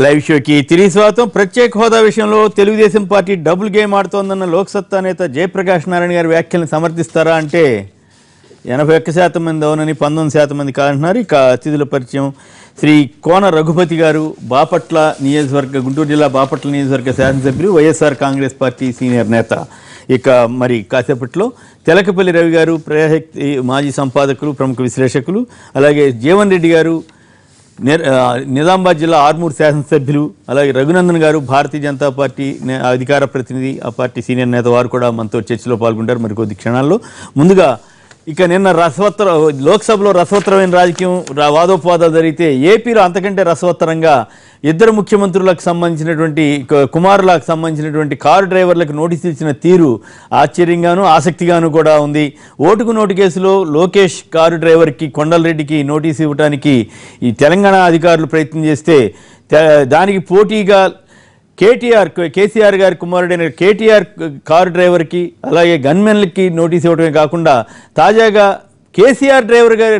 Live షోకి తిరిగి స్వాగతం. ప్రత్యేక హోదా విషయంలో తెలుగుదేశం పార్టీ డబుల్ గేమ్ ఆడుతోందన్న లోక్సత్తా నేత జయప్రకాష్ నారాయణ గారి వ్యాఖ్యలను సమర్థిస్తారా అంటే 81% మంది అవునని, 19% మంది కాదంటున్నారు. ఇక అతిథుల పరిచయం శ్రీ కోన రఘుపతి గారు, బాపట్ల నియోజకవర్గ, గుంటూరు జిల్లా బాపట్ల నియోజకవర్గ శాసనసభ్యులు, వైఎస్ఆర్ కాంగ్రెస్ పార్టీ సీనియర్ నేత. ఇక మరి కాసేపట్లో తెలకపల్లి రవి గారు, ప్రజాశక్తి మాజీ సంపాదకులు, ప్రముఖ విశ్లేషకులు, అలాగే జీవన్ రెడ్డి గారు, నిజామాబాద్ జిల్లా ఆర్మూర్ శాసనసభ్యులు, అలాగే రఘునందన్ గారు, భారతీయ జనతా పార్టీ అధికార ప్రతినిధి, ఆ పార్టీ సీనియర్ నేత, వారు కూడా మనతో చర్చలో పాల్గొంటారు మరికొద్ది క్షణాల్లో. ముందుగా ఇక నిన్న లోక్సభలో రసవత్తరమైన రాజకీయం వాదోపవాదాలు జరిగితే ఏపీలో అంతకంటే రసవత్తరంగా ఇద్దరు ముఖ్యమంత్రులకు సంబంధించినటువంటి కుమారులకు సంబంధించినటువంటి కారు డ్రైవర్లకు నోటీసులు ఇచ్చిన తీరు ఆశ్చర్యంగాను ఆసక్తిగాను కూడా ఉంది. ఓటుకు నోటు కేసులో లోకేష్ కారు డ్రైవర్కి, కొండలరెడ్డికి నోటీసు ఇవ్వడానికి ఈ తెలంగాణ అధికారులు ప్రయత్నం చేస్తే దానికి పోటీగా కేసీఆర్ గారి కుమారుడైన కేటీఆర్ కారు డ్రైవర్కి, అలాగే గన్మెన్లకి నోటీస్ ఇవ్వడమే కాకుండా తాజాగా కేసీఆర్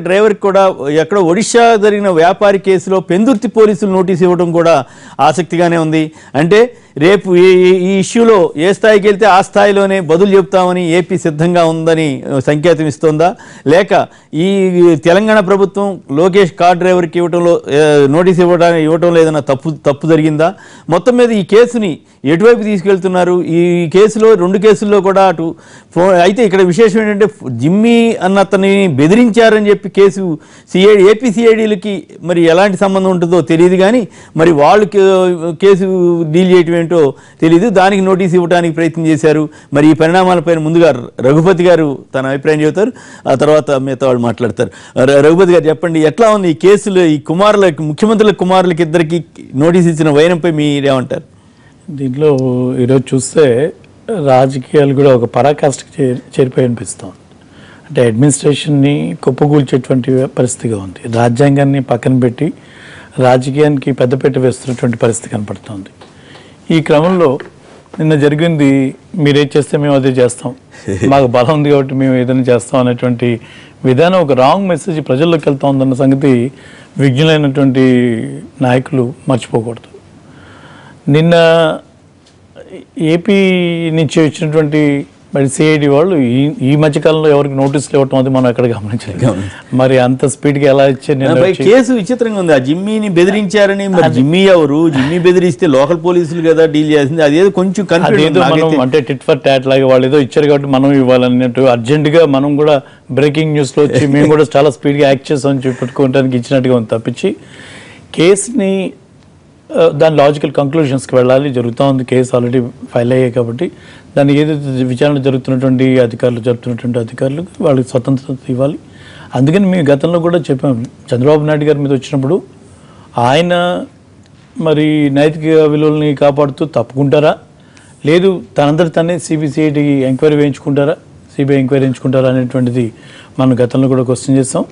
డ్రైవర్కి కూడా ఎక్కడో ఒడిషా జరిగిన వ్యాపారి కేసులో పెందుర్తి పోలీసులు నోటీస్ ఇవ్వడం కూడా ఆసక్తిగానే ఉంది. అంటే రేపు ఈ ఇష్యూలో ఏ స్థాయికి వెళ్తే ఆ స్థాయిలోనే బదులు చెబుతామని ఏపీ సిద్ధంగా ఉందని సంకేతం ఇస్తోందా, లేక ఈ తెలంగాణ ప్రభుత్వం లోకేష్ కార్ డ్రైవర్కి ఇవ్వడంలో నోటీస్ ఇవ్వడంలో ఏదైనా తప్పు జరిగిందా, మొత్తం మీద ఈ కేసుని ఎటువైపు తీసుకెళ్తున్నారు? ఈ కేసులో 2 కేసుల్లో కూడా అటు అయితే ఇక్కడ విశేషం ఏంటంటే జిమ్మీ అన్న అతన్ని బెదిరించారని చెప్పి కేసు ఏపీ సిఐడీలకి మరి ఎలాంటి సంబంధం ఉంటుందో తెలియదు, కానీ మరి వాళ్ళు కేసు డీల్ చేయటం ఏంటో తెలియదు, దానికి నోటీస్ ఇవ్వడానికి ప్రయత్నం చేశారు. మరి ఈ పరిణామాలపైన ముందుగా రఘుపతి గారు తన అభిప్రాయం చెబుతారు, ఆ తర్వాత మిగతా వాళ్ళు మాట్లాడతారు. రఘుపతి గారు చెప్పండి, ఎట్లా ఉంది ఈ కేసులు? ఈ ముఖ్యమంత్రుల కుమారులకి ఇద్దరికి నోటీస్ ఇచ్చిన వైనంపై మీరేమంటారు? దీంట్లో ఈరోజు చూస్తే రాజకీయాలు కూడా ఒక పరాకాష్ఠకి చేరిపోయి అనిపిస్తాం. అంటే అడ్మినిస్ట్రేషన్ని కుప్పకూల్చేటువంటి పరిస్థితిగా ఉంది. రాజ్యాంగాన్ని పక్కన పెట్టి రాజకీయానికి పెద్దపీట వేస్తున్నటువంటి పరిస్థితి కనపడుతుంది. ఈ క్రమంలో నిన్న జరిగింది, మీరేం చేస్తే మేము అదే చేస్తాం, మాకు బలం ఉంది కాబట్టి మేము ఏదైనా చేస్తాం అనేటువంటి విధానం, ఒక రాంగ్ మెసేజ్ ప్రజల్లోకి వెళ్తా ఉందన్న సంగతి విజ్ఞులైనటువంటి నాయకులు మర్చిపోకూడదు. నిన్న ఏపీ నుంచి వచ్చినటువంటి మరి సిఐడి వాళ్ళు ఈ మధ్యకాలంలో ఎవరికి నోటీసులు ఇవ్వటం అది మనం ఎక్కడ గమనించలేదు. మరి అంత స్పీడ్గా ఎలా ఇచ్చారు? కేసు విచిత్రంగా ఉంది. ఆ జిమ్మీని బెదిరించారని, మరి జిమ్మీ ఎవరు? జిమ్మీ బెదిరిస్తే లోకల్ పోలీసులు కదా డీల్ చేసింది. అదేదో కొంచెం మనం అంటే టిట్ ఫర్ టాట్ లాగా వాళ్ళు ఏదో ఇచ్చారు కాబట్టి మనం ఇవ్వాలన్నట్టు అర్జెంటుగా మనం కూడా బ్రేకింగ్ న్యూస్లో వచ్చి మేము కూడా చాలా స్పీడ్గా యాక్ట్ చేస్తామని పెట్టుకోవడానికి ఇచ్చినట్టుగా ఉంది తప్పించి కేసుని దాని లాజికల్ కంక్లూషన్స్కి వెళ్ళాలి. జరుగుతూ ఉంది, కేసు ఆల్రెడీ ఫైల్ అయ్యాయి కాబట్టి దాన్ని ఏదైతే విచారణ జరుగుతున్నటువంటి అధికారులకు వాళ్ళకి స్వతంత్రత ఇవ్వాలి. అందుకని మేము గతంలో కూడా చెప్పాం, చంద్రబాబు నాయుడు గారి మీద వచ్చినప్పుడు ఆయన మరి నైతిక విలువల్ని కాపాడుతూ తప్పుకుంటారా, లేదు తనందరి తనే సిబిసిఐడి ఎంక్వైరీ వేయించుకుంటారా, సిబిఐ ఎంక్వైరీ వేయించుకుంటారా అనేటువంటిది మనం గతంలో కూడా క్వశ్చన్ చేస్తాం.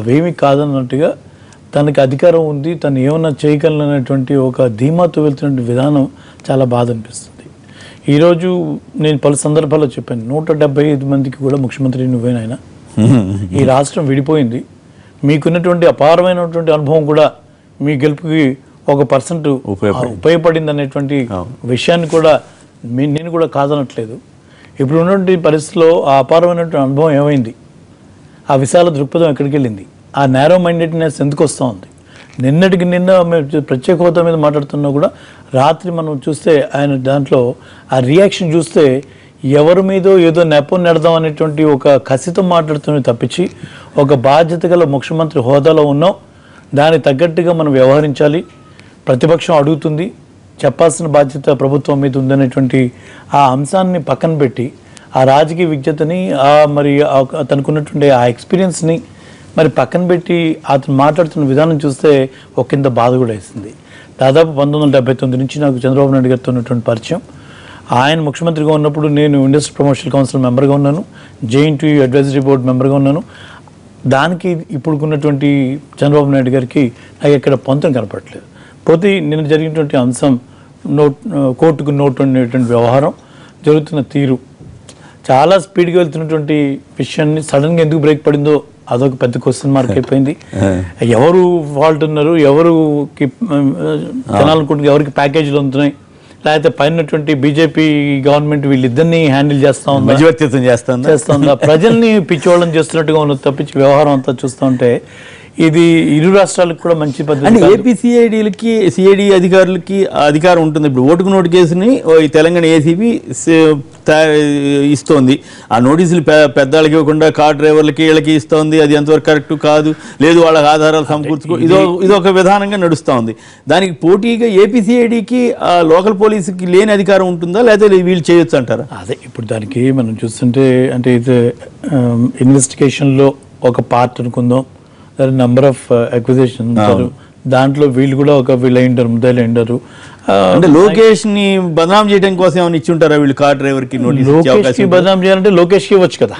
అవేమీ కాదన్నట్టుగా తనకి అధికారం ఉంది, తను ఏమన్నా చేయగలనటువంటి ఒక ధీమాతో వెళ్తున్న విధానం చాలా బాధ అనిపిస్తుంది. ఈరోజు నేను పలు సందర్భాల్లో చెప్పాను, 175 మందికి కూడా ముఖ్యమంత్రి నువ్వేనాయన, ఈ రాష్ట్రం విడిపోయింది, మీకున్నటువంటి అపారమైనటువంటి అనుభవం కూడా మీ గెలుపుకి 1% ఉపయోగపడింది అనేటువంటి విషయాన్ని కూడా నేను కూడా కాదనట్లేదు. ఇప్పుడు ఉన్నటువంటి పరిస్థితిలో ఆ అపారమైనటువంటి అనుభవం ఏమైంది, ఆ విశాల దృక్పథం ఎక్కడికి వెళ్ళింది, ఆ నేరో మైండెడ్నెస్ ఎందుకు వస్తూ ఉంది? నిన్నటికి నిన్న మేము ప్రత్యేక హోదా మీద మాట్లాడుతున్నా కూడా రాత్రి మనం చూస్తే ఆయన దాంట్లో ఆ రియాక్షన్ చూస్తే ఎవరి మీదో ఏదో నెపం నెడదాం అనేటువంటి ఒక కసితో మాట్లాడుతున్న తప్పించి ఒక బాధ్యత గల ముఖ్యమంత్రి హోదాలో ఉన్నాం, దానికి తగ్గట్టుగా మనం వ్యవహరించాలి, ప్రతిపక్షం అడుగుతుంది, చెప్పాల్సిన బాధ్యత ప్రభుత్వం మీద ఉందనేటువంటి ఆ అంశాన్ని పక్కన పెట్టి ఆ రాజకీయ విజ్ఞతని మరి తనకున్నటువంటి ఆ ఎక్స్పీరియన్స్ని మరి పక్కన పెట్టి అతను మాట్లాడుతున్న విధానం చూస్తే ఒక కింద బాధ కూడా వేసింది. దాదాపు 1979 నుంచి నాకు చంద్రబాబు నాయుడు గారితో ఉన్నటువంటి పరిచయం. ఆయన ముఖ్యమంత్రిగా ఉన్నప్పుడు నేను ఇండస్ట్రీ ప్రమోషన్ కౌన్సిల్ మెంబర్గా ఉన్నాను, జేఎన్టీయూ అడ్వైజరీ బోర్డు మెంబర్గా ఉన్నాను. దానికి ఇప్పుడుకున్నటువంటి చంద్రబాబు నాయుడు గారికి నాకు ఎక్కడ పొంతం కనపడలేదు. పోతే నిన్న జరిగినటువంటి అంశం కోర్టుకు నోటు అనేటువంటి వ్యవహారం జరుగుతున్న తీరు చాలా స్పీడ్గా వెళ్తున్నటువంటి విషయాన్ని సడన్గా ఎందుకు బ్రేక్ పడిందో అదొక పెద్ద క్వశ్చన్ మార్క్ అయిపోయింది. ఎవరు ఫాల్ట్ ఉన్నారు, ఎవరికి జనాలనుకుంటున్నారు, ఎవరికి ప్యాకేజీలు అందుతున్నాయి, లేకపోతే పైనటువంటి బీజేపీ గవర్నమెంట్ వీళ్ళిద్దరిని హ్యాండిల్ చేస్తా ఉందా, మధ్యవర్తిత్వం చేస్తుందా, ప్రజల్ని పిచ్చోళ్ళని చేస్తున్నట్టుగా ఉన్నది తప్పించి వ్యవహారం అంతా చూస్తూ ఉంటే ఇది ఇరు రాష్ట్రాలకు కూడా మంచి పద్ధతి. ఏపీ సిఐడి అధికారులకి అధికారం ఉంటుంది. ఇప్పుడు ఓటుకు నోటు కేసుని ఈ తెలంగాణ ఏసీబీ ఇస్తోంది. ఆ నోటీసులు పెద్దవాళ్ళకి ఇవ్వకుండా కార్ డ్రైవర్లకి వీళ్ళకి ఇస్తోంది. అది ఎంతవరకు కరెక్ట్ కాదు, లేదు వాళ్ళకి ఆధారాలు సమకూర్చుకో, ఇదొక విధానంగా నడుస్తూ ఉంది. దానికి పోటీగా ఏపీ సిఐడికి లోకల్ పోలీసుకి లేని అధికారం ఉంటుందా, లేకపోతే వీళ్ళు చేయొచ్చు అంటారా? అదే ఇప్పుడు దానికి మనం చూస్తుంటే అంటే ఇది ఇన్వెస్టిగేషన్లో ఒక పార్ట్ అనుకుందాం, నెంబర్ ఆఫ్ అక్విజిషన్ దాంట్లో వీళ్ళు కూడా వీళ్ళు అయింటారు, ముద్దాయిలు అయింటారు. అంటే లోకేష్ ని బదనాం చేయడం కోసం ఏమైనా ఇచ్చి ఉంటారా వీళ్ళు కార్ డ్రైవర్ కి? లోకేష్ కి బదనాం చేయాలంటే లోకేష్ కి ఇవ్వచ్చు కదా,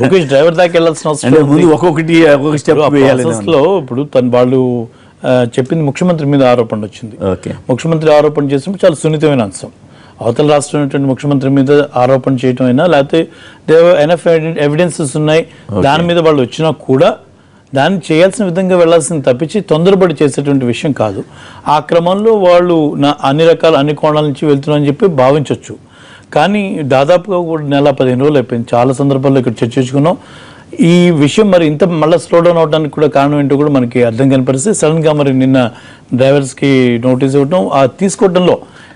లోకేష్ డ్రైవర్ దాకా వెళ్ళాల్సిన అవసరం ముందు ఒక్కొక్క స్టెప్ లో. ఇప్పుడు వాళ్ళు చెప్పింది ముఖ్యమంత్రి మీద ఆరోపణ వచ్చింది. ముఖ్యమంత్రి ఆరోపణ చేసినప్పుడు చాలా సున్నితమైన అంశం. అవతల రాష్ట్రం ముఖ్యమంత్రి మీద ఆరోపణ చేయటం అయినా లేకపోతే ఎనఫ్ ఎవిడెన్సెస్ ఉన్నాయి దాని మీద వాళ్ళు వచ్చినా కూడా దాన్ని చేయాల్సిన విధంగా వెళ్లాల్సింది తప్పించి తొందరపడి చేసేటువంటి విషయం కాదు. ఆ క్రమంలో వాళ్ళు అన్ని కోణాల నుంచి వెళ్తున్నారని చెప్పి భావించవచ్చు. కానీ దాదాపుగా కూడా 15 రోజులు అయిపోయింది. చాలా సందర్భాల్లో ఇక్కడ చర్చించుకున్నాం ఈ విషయం. మరి ఇంత మళ్ళీ స్లో డౌన్ అవడానికి కూడా కారణం ఏంటో కూడా మనకి అర్థం కాని పరిస్థితి. సడన్గా మరి నిన్న డ్రైవర్స్కి నోటీస్ ఇవ్వడం, ఆ తీసుకోవడంలో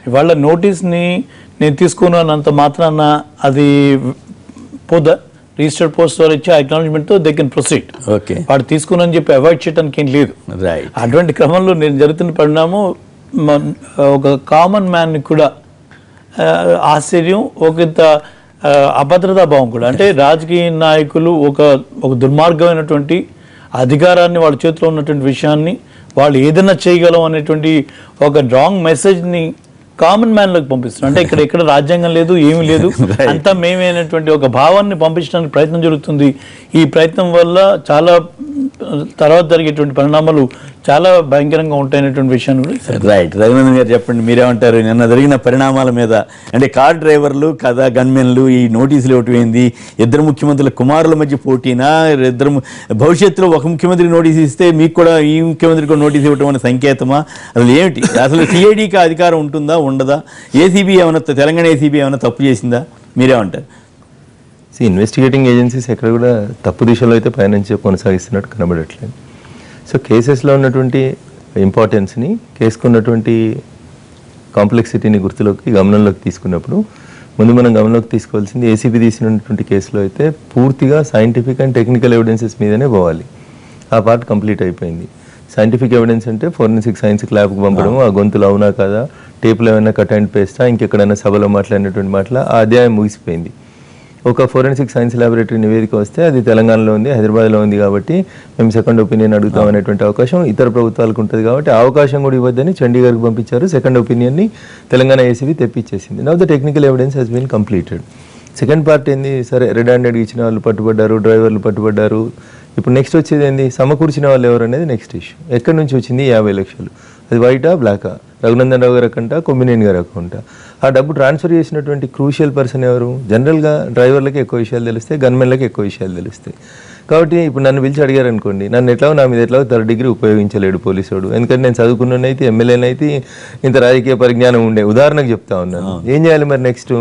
ఇవాళ నోటీస్ని నేను తీసుకున్నంత మాత్రాన అది పోదా, రిజిస్టర్డ్ పోస్ట్ ద్వారా ఇచ్చే అక్నాలజ్మెంట్ తో దే కెన్ ప్రొసీడ్. వాడు తీసుకుని చెప్పి అవాయిడ్ చేయడానికి ఏం లేదు. అటువంటి క్రమంలో నేను జరుగుతున్న పరిణామం ఒక కామన్ మ్యాన్ కూడా ఆశ్చర్యం, ఒకంత అభద్రతా భావం కూడా. అంటే రాజకీయ నాయకులు ఒక దుర్మార్గమైనటువంటి అధికారాన్ని వాళ్ళ చేతిలో ఉన్నటువంటి విషయాన్ని వాళ్ళు ఏదైనా చేయగలం అనేటువంటి ఒక రాంగ్ మెసేజ్ని కామన్ మ్యాన్లోకి పంపిస్తున్నారు. అంటే ఇక్కడ రాజ్యాంగం లేదు, ఏమీ లేదు, అంతా మేమే అనేటువంటి ఒక భావాన్ని పంపించడానికి ప్రయత్నం జరుగుతుంది. ఈ ప్రయత్నం వల్ల చాలా తర్వాత జరిగేటువంటి పరిణామాలు చాలా భయంకరంగా ఉంటాయనేటువంటి విషయాన్ని కూడా. రైట్, రఘునందన్ గారు చెప్పండి, మీరేమంటారు నిన్న జరిగిన పరిణామాల మీద? అంటే కార్ డ్రైవర్లు కదా గన్మెన్లు ఈ నోటీసులు ఇవ్వటం ఏంది? ఇద్దరు ముఖ్యమంత్రుల కుమారుల మధ్య పోటీనా? భవిష్యత్తులో ఒక ముఖ్యమంత్రికి నోటీస్ ఇస్తే మీకు కూడా ఈ ముఖ్యమంత్రికి కూడా నోటీస్ ఇవ్వటం అనే సంకేతమా? అసలు ఏమిటి? అసలు సిఐడికి అధికారం ఉంటుందా, ఉండదా? ఏసీబీ ఏమైనా, తెలంగాణ ఏసీబీ ఏమైనా తప్పు చేసిందా? మీరేమంటారు? ఇన్వెస్టిగేటింగ్ ఏజెన్సీస్ ఎక్కడ కూడా తప్పు దిశలో అయితే పయనించి కొనసాగిస్తున్నట్టు కనబడట్లేదు. సో కేసెస్లో ఉన్నటువంటి ఇంపార్టెన్స్ని, కేసుకున్నటువంటి కాంప్లెక్సిటీని గమనంలోకి తీసుకున్నప్పుడు ముందు మనం గమనంలోకి తీసుకోవాల్సింది ఏసీబీ తీసినటువంటి కేసులో అయితే పూర్తిగా సైంటిఫిక్ అండ్ టెక్నికల్ ఎవిడెన్సెస్ మీదనే పోవాలి. ఆ పార్ట్ కంప్లీట్ అయిపోయింది. సైంటిఫిక్ ఎవిడెన్స్ అంటే ఫోరెన్సిక్ సైన్స్ ల్యాబ్కి పంపడం, ఆ గొంతులు అవునా కాదా, టేపులు ఏమైనా కట్ అండ్ పేస్టా, ఇంకెక్కడైనా సభలో మాట్లాడినటువంటి మాటల ఆ అధ్యాయం ముగిసిపోయింది. ఒక ఫోరెన్సిక్ సైన్స్ ల్యాబొరేటరీ నివేదిక వస్తే అది తెలంగాణలో ఉంది, హైదరాబాద్లో ఉంది కాబట్టి మేము సెకండ్ ఒపీనియన్ అడుగుతాం అనేటువంటి అవకాశం ఇతర ప్రభుత్వాలకు ఉంటుంది కాబట్టి ఆ అవకాశం కూడా ఇవ్వద్దని చండీగఢ్కి పంపించారు. సెకండ్ ఒపీనియన్ని తెలంగాణ ఏసీబీ తెప్పించేసింది. Now the technical evidence has been completed. Second part ఏంది? సరే, రెడ్ హ్యాండెడ్ ఇచ్చిన వాళ్ళు పట్టుబడ్డారు, డ్రైవర్లు పట్టుబడ్డారు. ఇప్పుడు నెక్స్ట్ వచ్చేది ఏంది? సమకూర్చిన వాళ్ళు ఎవరు అనేది నెక్స్ట్ ఇష్యూ. ఎక్కడి నుంచి వచ్చింది 50 లక్షలు? అది వైటా, బ్లాకా? రఘునందన్ రావు గారు అకౌంటా, కొమ్మినేని గారు అకౌంటా? ఆ డబ్బు ట్రాన్స్ఫర్ చేసినటువంటి క్రూషియల్ పర్సన్ ఎవరు? జనరల్గా డ్రైవర్లకి ఎక్కువ విషయాలు తెలుస్తాయి, గన్మెన్లకి ఎక్కువ విషయాలు తెలుస్తాయి. కాబట్టి ఇప్పుడు నన్ను పిలిచి అడిగారు అనుకోండి, నన్ను ఎట్లాగో నా మీద ఎట్లాగో 3rd డిగ్రీ ఉపయోగించలేడు పోలీసుడు, ఎందుకంటే నేను చదువుకున్నైతే ఎమ్మెల్యేనైతే ఇంత రాజకీయ పరిజ్ఞానం ఉండే. ఉదాహరణకు చెప్తా ఉన్నాను. ఏం చేయాలి మరి నెక్స్ట్?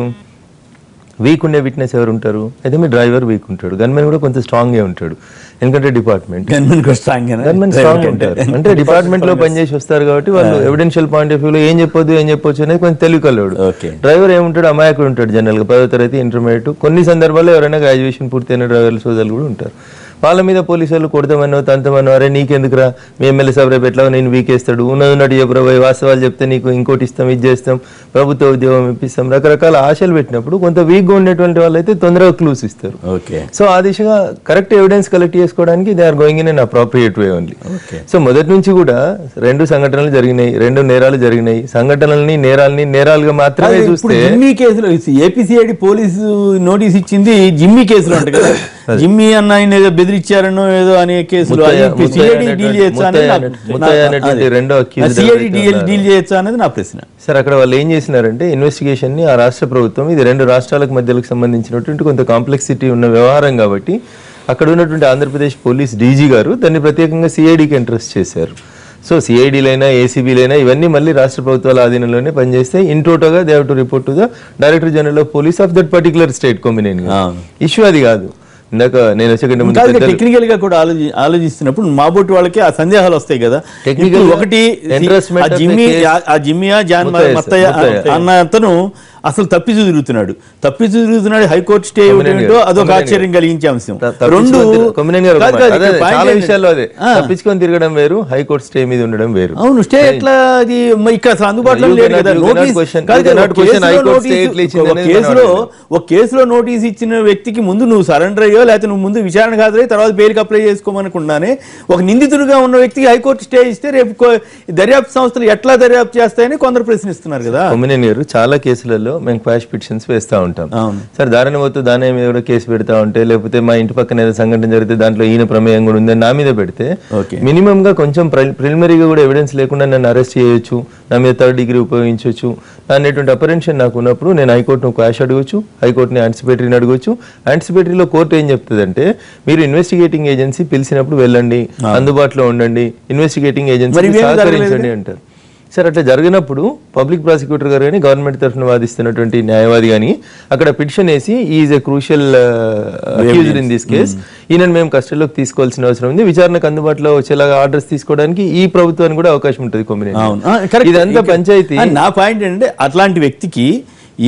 వీక్ ఉండే విట్నెస్ ఎవరు ఉంటారు? అయితే మీ డ్రైవర్ వీక్ ఉంటాడు, గన్మెన్ కూడా కొంచెం స్ట్రాంగ్గా ఉంటాడు, ఎందుకంటే డిపార్ట్మెంట్ స్ట్రాంగ్ ఉంటారు. అంటే డిపార్ట్మెంట్ లో పనిచేసి వస్తారు కాబట్టి వాళ్ళు ఎవిడెన్షియల్ పాయింట్ ఆఫ్ వ్యూలో ఏం చెప్పొచ్చు అనేది కొంచెం తెలివికల్లోడు. డ్రైవర్ ఏముంటాడు? అమాయకుడు ఉంటాడు. జనరల్ గా 10వ తరగతి, ఇంటర్మీడియట్, కొన్ని సందర్భాల్లో ఎవరైనా గ్రాడ్యుయేషన్ పూర్తయిన డ్రైవర్ల సోదరులు కూడా ఉంటారు. వాళ్ళ మీద పోలీసు వాళ్ళు కొడతామనో తంతమనో, అరే నీకెందుకురా, మీ ఎమ్మెల్యే సభ రేపు ఎట్లా నేను వీకేస్తాడు, ఉన్నట్టు చెప్పరా, వాస్తవాలు చెప్తే నీకు ఇంకోటి ఇస్తాం, ఇది చేస్తాం, ప్రభుత్వ ఉద్యోగం ఇప్పిస్తాం, రకరకాల ఆశలు పెట్టినప్పుడు కొంత వీక్గా ఉండేటువంటి వాళ్ళు అయితే తొందరగా క్లూస్ ఇస్తారు. సో ఆ దిశగా కరెక్ట్ ఎవిడెన్స్ కలెక్ట్ చేసుకోవడానికి they are going in inappropriate way only. So మొదటి నుంచి కూడా 2 సంఘటనలు జరిగినాయి, 2 నేరాలు జరిగినాయి. సంఘటనల్ని నేరాలుగా మాత్రమే చూస్తే జిమ్మీ కేసులో ఏపీసీఐడి పోలీసు నోటీస్ ఇచ్చింది జిమ్మీ కేసులో అంట కదా, జిమ్మీ అన్న ఆయన బెదిరించారనో ఏదో అనే కేసులో డీల్ చేయొచ్చా అనేది నా ప్రశ్న. సార్, అక్కడ వాళ్ళు ఏం చేసినారంటే ఇన్వెస్టిగేషన్ ని ఆ రాష్ట్ర ప్రభుత్వం, ఇది 2 రాష్ట్రాలకు మధ్యలకు సంబంధించినటువంటి కొంత కాంప్లెక్సిటీ ఉన్న వ్యవహారం కాబట్టి అక్కడ ఉన్నటువంటి ఆంధ్రప్రదేశ్ పోలీస్ డీజీ గారు దాన్ని ప్రత్యేకంగా సిఐడికి ఎంట్రస్ట్ చేశారు. సో సిఐడీలైనా ఏసీబీలైనా ఇవన్నీ మళ్ళీ రాష్ట్ర ప్రభుత్వాల ఆధీనంలోనే పనిచేస్తే ఇన్ టోటల్గా they have to report to the director general of police of that particular state Kommineni. Issue అది కాదు. ఇందాక నేను వచ్చే టెక్నికల్ గా కూడా ఆలోచిస్తున్నప్పుడు మా బోటి వాళ్ళకి ఆ సందేహాలు వస్తాయి కదా. టెక్నికల్ ఒకటి జిమ్మియా జాన్ మత్తయ్య అన్న అతను అసలు తప్పిచూ తిరుగుతున్నాడు. హైకోర్టు స్టే ఏమిటో అదొక ఆశ్చర్యం కలిగించే అంశం. రెండు చాలా విషయాల్లో అదే తప్పించుకొని తిరగడం వేరు, హైకోర్టు స్టే మీద ఉండడం వేరు. అవును, స్టే ఎట్లా అది ఇక్కడ అందుబాటులో లేదు కదా. ఒక కేసులో నోటీస్ ఇచ్చిన వ్యక్తికి ముందు నువ్వు సరెండర్ అయ్యో లేకపోతే నువ్వు ముందు విచారణ హాజరై తర్వాత బెయిల్కి అప్లై చేసుకోమనకుండానే ఒక నిందితుడిగా ఉన్న వ్యక్తికి హైకోర్టు స్టే ఇస్తే రేపు దర్యాప్తు సంస్థలు ఎట్లా దర్యాప్తు చేస్తాయని కొందరు ప్రశ్నిస్తున్నారు కదా. కొమ్మినేని గారు చాలా కేసులలో మేము క్వాష్ పిటిషన్స్ వేస్తూ ఉంటాం. సార్ దారిని పోతే దాని మీద కూడా కేసు పెడతా ఉంటే, లేకపోతే మా ఇంటి పక్కన ఏదో సంఘటన జరిగితే దాంట్లో ఈయన ప్రమేయం కూడా ఉందని నా మీద పెడితే మినిమం గా కొంచెం ప్రిలిమినరీగా కూడా ఎవిడెన్స్ లేకుండా నన్ను అరెస్ట్ చేయొచ్చు, నా మీద 3rd డిగ్రీ ఉపయోగించవచ్చు అనేటువంటి అపరెన్షన్ నాకు ఉన్నప్పుడు నేను హైకోర్టును క్వాష్ అడగొచ్చు, హైకోర్టుని యాంటిసిపేటరీని అడగొచ్చు. యాంటిసిపేటరీలో కోర్టు ఏం చెప్తుందంటే మీరు ఇన్వెస్టిగేటింగ్ ఏజెన్సీ పిలిచినప్పుడు వెళ్ళండి, అందుబాటులో ఉండండి, ఇన్వెస్టిగేటింగ్ ఏజెన్సీ సహకరించండి అంటారు. సార్ అట్లా జరిగినప్పుడు పబ్లిక్ ప్రాసిక్యూటర్ గారు కానీ గవర్నమెంట్ తరఫున వాదిస్తున్నటువంటి న్యాయవాది కానీ అక్కడ పిటిషన్ వేసి is a crucial accused in this case, ఈయనను మేము కస్టడీలోకి తీసుకోవాల్సిన అవసరం ఉంది, విచారణకు అందుబాటులో వచ్చేలాగా ఆర్డర్స్ తీసుకోవడానికి ఈ ప్రభుత్వానికి కూడా అవకాశం ఉంటుంది కొమ్మినేని. ఇదంతా పంచాయతీ. నా పాయింట్ ఏంటంటే అట్లాంటి వ్యక్తికి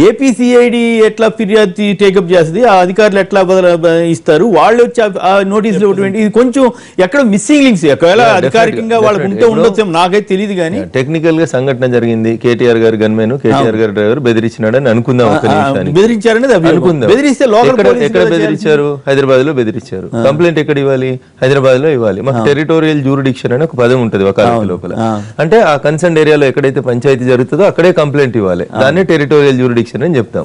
ఏపీసీఐడి ఎట్లా ఫిర్యాదు టేకప్ చేస్తుంది, ఆ అధికారులు ఎట్లా ఇస్తారు, వాళ్ళు వచ్చి ఆ నోటీసులు ఇవ్వటువంటి ఇది కొంచెం ఎక్కడ మిస్సింగ్ లింక్స్ ఒకవేళ అధికారికంగా వాళ్ళకు ఉంటే ఉండొచ్చు, నాకైతే తెలియదు. కానీ టెక్నికల్ గా సంఘటన జరిగింది, కేటీఆర్ గారు గన్మెన్, కేటీఆర్ గారు డ్రైవర్ బెదిరించినాడని అనుకుందాం. బెదిరించారనేది అనుకుందాం. బెదిరిస్తే ఎక్కడ బెదిరించారు? హైదరాబాద్ లో బెదిరించారు. కంప్లైంట్ ఎక్కడ ఇవ్వాలి? హైదరాబాద్ లో ఇవ్వాలి. మాకు టెరిటోరియల్ జ్యూరిడిక్షన్ అని ఒక పదం ఉంటుంది వకాలత్ లోపల. అంటే ఆ కన్సర్న్ ఏరియాలో ఎక్కడైతే పంచాయతీ జరుగుతుందో అక్కడే కంప్లైంట్ ఇవ్వాలి. దాన్ని టెరిటోరియల్ జ్యూరిడిక్షన్ అని చెప్తాం.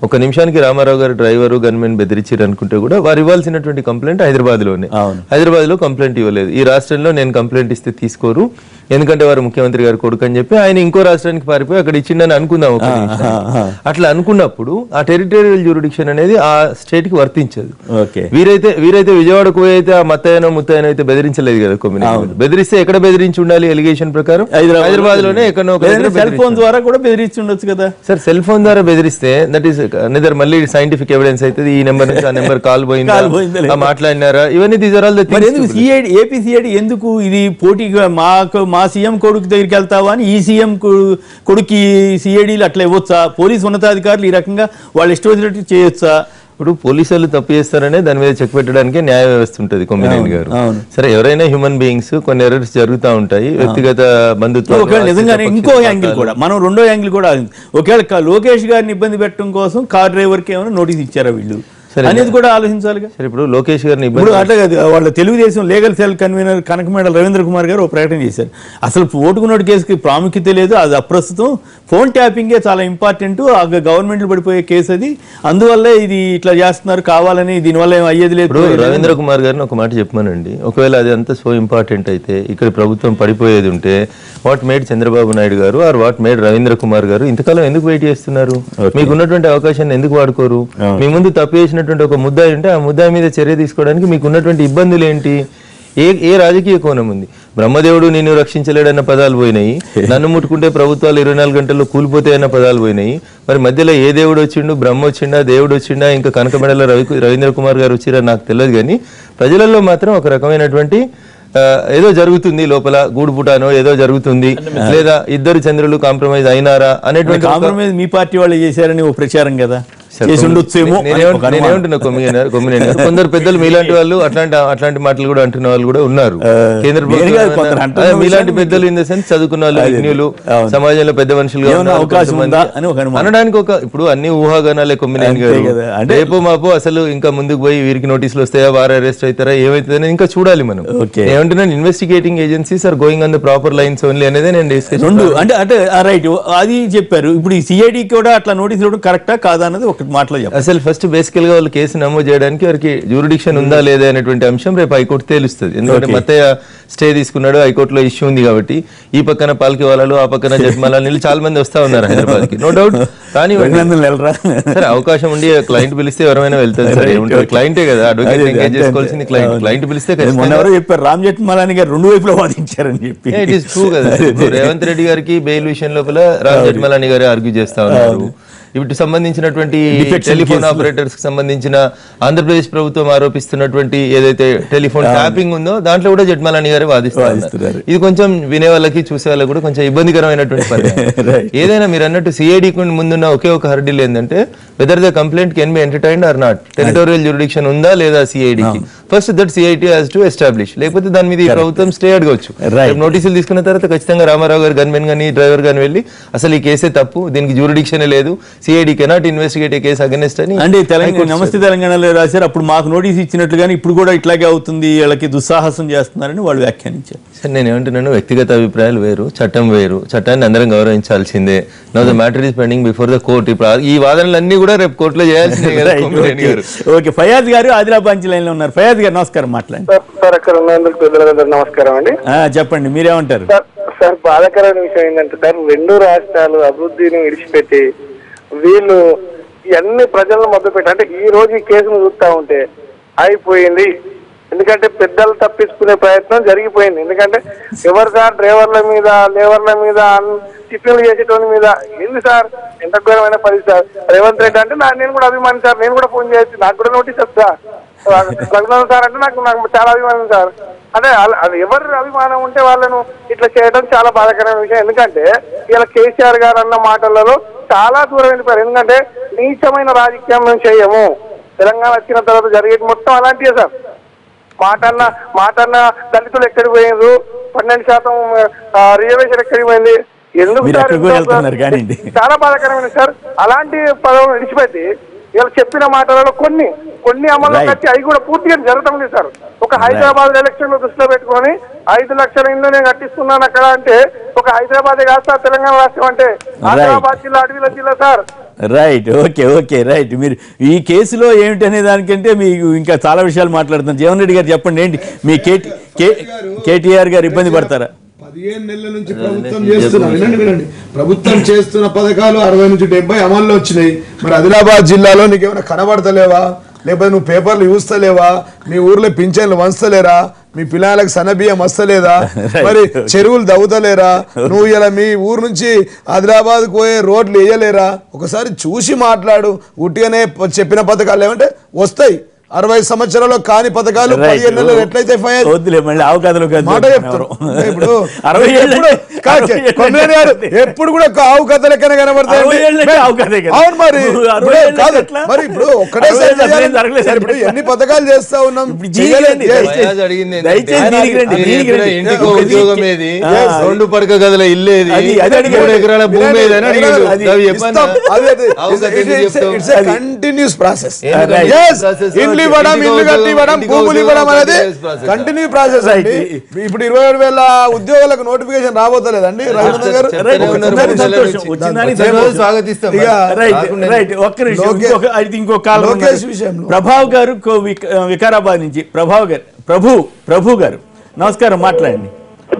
ఒక నిమిషానికి రామారావు గారు డ్రైవర్ గన్మెన్ బెదిరించారు అనుకుంటే కూడా వారు ఇవ్వాల్సినటువంటి కంప్లైంట్ హైదరాబాద్ లోనే. హైదరాబాద్ లో కంప్లైంట్ ఇవ్వలేదు. ఈ రాష్ట్రంలో నేను కంప్లైంట్ ఇస్తే తీసుకోరు, ఎందుకంటే వారు ముఖ్యమంత్రి గారు కొడుకు అని చెప్పి ఆయన ఇంకో రాష్ట్రానికి పారిపోయి అక్కడ ఇచ్చిండని అనుకుందాం. అట్లా అనుకున్నప్పుడు ఆ టెరిటోరియల్ జ్యూరిడిక్షన్ అనేది ఆ స్టేట్ కి వర్తించదు. వీరైతే విజయవాడకు పోయి అయితే ఆ మత్తయ్యనో ముత్తయ్యనో అయితే బెదిరించలేదు కదా కొమ్మినేని. బెదిరిస్తే ఎక్కడ బెదిరించి ఉండాలి? ఎలిగేషన్ ప్రకారం హైదరాబాద్ లోనే ఎక్కడో సెల్ ఫోన్ ద్వారా కూడా బెదిరించి ఉండొచ్చు కదా సార్. సెల్ ఫోన్ ద్వారా బెదిరిస్తే దట్ ఈస్ నిదర్ మళ్ళీ సైంటిఫిక్ ఎవిడెన్స్ అవుతుంది. ఈ నెంబర్ నుంచి ఆ నెంబర్ కాల్ పోయిందా, మాట్లాడినారా, ఇవన్నీ these are all the things. APCID ఎందుకు ఇది పోటీగా మా సీఎం కొడుకు దగ్గరికి వెళ్తావా అని ఈ సీఎం కొడుకు సిఐడీలు అట్లా ఇవ్వచ్చా? పోలీసు ఉన్నతాధికారులు ఈ రకంగా వాళ్ళు ఇష్టం వచ్చినట్టు చేయొచ్చా? ఇప్పుడు పోలీసులు తప్పు చేస్తారనే దాని మీద చెక్ పెట్టడానికి న్యాయ వ్యవస్థ ఉంటుంది కొమ్మినేని గారు. సరే ఎవరైనా హ్యూమన్ బీయింగ్స్, కొన్ని ఎర్రర్స్ జరుగుతూ ఉంటాయి, వ్యక్తిగత బంధుత్వం. ఒకవేళ నిజంగానే ఇంకో యాంగిల్ కూడా మనం రెండో యాంగిల్ కూడా ఒకవేళ లోకేష్ గారిని ఇబ్బంది పెట్టడం కోసం కార్ డ్రైవర్ కి ఏమైనా నోటీస్ ఇచ్చారా వీళ్ళు అనేది కూడా ఆలోచించాలిగా. సరే ఇప్పుడు లోకేష్ గారిని ఇప్పుడు అట్లా కాదు, వాళ్ళ Telugu Desam legal cell convener Kanakamedala Ravindra Kumar గారు ఒక ప్రకటన చేశారు. అసలు ఓటుకున్నోటి కేసుకి ప్రాముఖ్యత లేదు, అది అప్రస్తుతం, ఫోన్ ట్యాపింగే చాలా ఇంపార్టెంట్, గవర్నమెంట్లు పడిపోయే కేసు అది, అందువల్ల ఇది ఇట్లా చేస్తున్నారు కావాలని, దీనివల్ల ఏం అయ్యేది లేదు. రవీంద్ర కుమార్ గారిని ఒక మాట చెప్పానండి, ఒకవేళ అది అంతా సో ఇంపార్టెంట్ అయితే ఇక్కడ ప్రభుత్వం పడిపోయేది ఉంటే వాట్ మేడ్ చంద్రబాబు నాయుడు గారు or what made Ravindra Kumar గారు ఇంతకాలం ఎందుకు వెయిట్ చేస్తున్నారు? మీకు ఉన్నటువంటి అవకాశాన్ని ఎందుకు వాడుకోరు? మీ ముందు తప్పు చేసిన ఒక ముద్దాయి ఉంటే ఆ ముద్దాయి మీద చర్య తీసుకోవడానికి మీకు ఉన్నటువంటి ఇబ్బందులు ఏంటి? ఏ రాజకీయ కోణం ఉంది? బ్రహ్మదేవుడు నిన్ను రక్షించలేడన్న పదాలు పోయినాయి, నన్ను ముట్టుకుంటే ప్రభుత్వాలు 24 గంటల్లో కూలిపోతాయన్న పదాలు పోయినాయి. మరి మధ్యలో ఏ దేవుడు వచ్చిండు? బ్రహ్మ వచ్చిండా, దేవుడు వచ్చిండా, ఇంకా కనకమెడల రవీంద్ర కుమార్ గారు వచ్చిరా నాకు తెలియదు. కానీ ప్రజలలో మాత్రం ఒక రకమైనటువంటి ఏదో జరుగుతుంది, లోపల గూడుపుటానో ఏదో జరుగుతుంది, లేదా ఇద్దరు చంద్రులు కాంప్రమైజ్ అయినారా అనేటువంటి కాంప్రమైజ్ మీ పార్టీ వాళ్ళు చేశారని ఓ ప్రచారం కదా. కొందరు పెద్దలు మీలాంటి వాళ్ళు అట్లాంటి మాటలు కూడా అంటున్న వాళ్ళు కూడా ఉన్నారు. కేంద్ర ప్రభుత్వం మీలాంటి పెద్దలు ఇన్ ద సెన్స్ చదువుకున్న వాళ్ళు, విజ్ఞులు, సమాజంలో పెద్ద మనుషులుగా అవకాశం అనడానికి ఒక ఇప్పుడు అన్ని ఊహాగానాలే కొమ్మినేని గారు. రేపో మాపో అసలు ఇంకా ముందుకు పోయి వీరికి నోటీసులు వస్తాయా, వారు అరెస్ట్ అవుతారా, ఏమైతుందని ఇంకా చూడాలి మనం. ఏమంటున్నాను, investigating agencies are going on the proper lines only అనేది నేను డిస్కస్. అంటే రైట్ అది చెప్పారు. ఇప్పుడు ఈ సిఐడి కూడా అట్లా నోటీసులు ఇవ్వడం కరెక్టా కాదా అన్నది ఒక ఒక్క మాటలో చెప్పండి. అసలు ఫస్ట్ బేసికల్ గా వాళ్ళు కేసు నమోదు చేయడానికి వారికి జ్యూరిడిక్షన్ ఉందా లేదా అనేటువంటి అంశం రేపు హైకోర్టు తేలుస్తుంది. ఎందుకంటే మత్తయ్య స్టే తీసుకున్నాడు, హైకోర్టులో ఇష్యూ ఉంది కాబట్టి ఈ పక్కన పాల్కి వాళ్ళు ఆ పక్కన జడ్మాలని చాలా మంది వస్తా ఉన్నారు హైదరాబాద్ కి, నో డౌట్. కానీ సరే అవకాశం ఉండి క్లయింట్ పిలిస్తే ఎవరైనా వెళ్తారు సార్, ఏముంటుంది క్లయింటే కదా, అడ్వకేట్ ఎంగేజ్ చేసుకోవాల్సింది క్లయింట్ పిలిస్తే చెప్పారు రామ్ జెఠ్మలాని గారు 2 వైపులా వాదించారని చెప్పి. ఇట్ ఈస్ ట్రూ కదా. రేవంత్ రెడ్డి గారికి బెయిల్ విషయం లోపల రామ్ జెఠ్మలాని గారు ఆర్గ్యూ చేస్తా ఉన్నారు. వీటికి సంబంధించిన టెలిఫోన్ ఆపరేటర్స్ కి సంబంధించిన ఆంధ్రప్రదేశ్ ప్రభుత్వం ఆరోపిస్తున్నటువంటి ఏదైతే టెలిఫోన్ ట్యాపింగ్ ఉందో దాంట్లో కూడా జెఠ్మలాని గారు వాదిస్తున్నారు. ఇది కొంచెం వినే వాళ్ళకి చూసే వాళ్ళకి కూడా కొంచెం ఇబ్బందికరమైనటువంటి పరిణామం. ఏదైనా మీరు అన్నట్టు సిఐడి ముందున్న ఒకే ఒక హర్డిల్ ఏంటంటే whether the complaint can be entertained or not, territorial jurisdiction ఉందా లేదా సిఐడికి. First that CIT has to establish, లేకపోతే దాని మీద ఈ ప్రభుత్వం స్టే అడగవచ్చు. నోటీసులు తీసుకున్న తర్వాత ఖచ్చితంగా రామారావు గారు గన్మెన్ గానీ డ్రైవర్ గాని వెళ్ళి అసలు ఈ కేసే తప్పు, దీనికి జ్యూరిడిక్షన్ లేదు, సిఐడి కెనాట్ ఇన్వెస్టిగేట్ ఏ కేసు అగెన్స్ట్ అని. అంటే తెలంగాణ నమస్తే తెలంగాణలో రాశారు, అప్పుడు మాకు నోటీస్ ఇచ్చినట్లుగానే ఇప్పుడు కూడా ఇట్లాగే అవుతుంది, వీళ్ళకి దుస్సాహసం చేస్తున్నారని వాళ్ళు వ్యాఖ్యానించారు. సార్ నేను ఏమంటున్నాను, వ్యక్తిగత అభిప్రాయాలు వేరు, చట్టం వేరు, చట్టాన్ని అందరం గౌరవించాల్సిందే. Now the matter is pending before the court. ఇప్పుడు ఈ వాదనలన్నీ కూడా రేపు కోర్టులో చేయాల్సిందే. ఓకే, ఫయాజ్ గారు ఆదిలాబాద్ లైన్ లో ఉన్నారు. ఫయాజ్ గారు నమస్కారం, మాట్లాడండి. సార్ అక్కడ ఉన్నందుకు పెద్దలందరూ నమస్కారం అండి. చెప్పండి, మీరేమంటారు? సార్ బాధాకరమైన విషయం ఏంటంటే సార్, 2 రాష్ట్రాలు అభివృద్ధిని విడిచిపెట్టి వీళ్ళు ఇవన్నీ ప్రజలను మొదలుపెట్టి, అంటే ఈ రోజు ఈ కేసును చూస్తా ఉంటే అయిపోయింది. ఎందుకంటే పెద్దలు తప్పించుకునే ప్రయత్నం జరిగిపోయింది. ఎందుకంటే ఎవరు సార్ డ్రైవర్ల మీద లేవర్ల మీద టిఫిన్లు చేసేటోని మీద ఏంది సార్ ఎంత ఘోరమైన పరిస్థితి సార్. రేవంత్ రెడ్డి అంటే నేను కూడా అభిమాని సార్, నేను కూడా ఫోన్ చేయొచ్చు, నాకు కూడా నోటీస్ వస్తా. రఘునాథ్ సార్ అంటే నాకు చాలా అభిమానం సార్. అదే అది ఎవరు అభిమానం ఉంటే వాళ్ళను ఇట్లా చేయడం చాలా బాధాకరమైన విషయం. ఎందుకంటే ఇలా కేసీఆర్ గారు అన్న మాటలలో చాలా దూరం వెళ్ళిపోయారు. ఎందుకంటే నీచమైన రాజకీయం మేము చేయము, తెలంగాణ వచ్చిన తర్వాత జరిగేది మొత్తం అలాంటివే సార్. మాటన్న దళితులు ఎక్కడికి పోయిండ్రు, 12% రిజర్వేషన్ ఎక్కడికి పోయింది, ఎందుకు చాలా బాధాకరమైన సార్. అలాంటి పదవులు విడిచిపెట్టి ఇలా చెప్పిన మాటలలో కొన్ని అమల్లో కట్టి అవి కూడా పూర్తిగా జరగడం లేదు సార్. ఒక హైదరాబాద్ ఎలక్షన్ లో దృష్టిలో పెట్టుకొని 5 లక్షల ఇండ్లు నేను కట్టిస్తున్నాను అక్కడ అంటే, ఒక హైదరాబాదే కాదు సార్ తెలంగాణ రాష్ట్రం అంటే, హైదరాబాద్ జిల్లా అడవిల జిల్లా సార్. Right, okay right. మీరు ఈ కేసులో ఏమిటి అనే దానికంటే మీకు ఇంకా చాలా విషయాలు మాట్లాడుతున్నారు. జీవన్ రెడ్డి గారు చెప్పండి, ఏంటి మీ కేటీఆర్ గారు ఇబ్బంది పడతారా? 15 నెలల నుంచి ప్రభుత్వం చేస్తున్నారు. వినండి, ప్రభుత్వం చేస్తున్న పథకాలు 60 నుంచి 70 అమల్లో వచ్చినాయి. మరి ఆదిలాబాద్ జిల్లాలో నీకేమైనా కనబడతలేవా? లేకపోతే నువ్వు పేపర్లు చూస్తలేవా? మీ ఊర్లో పింఛన్లు వంచలేరా? మీ పిల్లలకు సన్నబియ్యం వస్తలేదా? మరి చెరువులు దవ్వుతలేరా? నువ్వు ఇలా మీ ఊరు నుంచి ఆదిలాబాద్ పోయే రోడ్లు వేయలేరా? ఒకసారి చూసి మాట్లాడు. ఉట్టిగానే చెప్పిన పథకాలు ఏమంటే వస్తాయి, 60 సంవత్సరాల్లో కాని పథకాలు 15 నెలలు ఎట్లయితే మాట చెప్తారు. ఇప్పుడు ఎప్పుడు కూడా ఆవు కథ లెక్కనే కనబడతాయి. అవును, మరి ఇప్పుడు ఒక్కటేసారి ఇప్పుడు ఎన్ని పథకాలు చేస్తా ఉన్నాం. ఉద్యోగం ఏది, 2 పడక గదుల ఇల్లేది, 3 ఎకరాల భూమి ఏదని కంటిన్యూస్ ప్రాసెస్. ఇవ్వడం, ఇల్లు కట్టి ఇవ్వడం, భూములు ఇవ్వడం అనేది కంటిన్యూ ప్రాసెస్. ఇప్పుడు 27,000 ఉద్యోగులకు నోటిఫికేషన్ రాబోతలేదండి రఘునాథ్ గారు. ప్రభావ్ గారు వికారాబాద్ నుంచి. ప్రభు గారు నమస్కారం, మాట్లాడండి.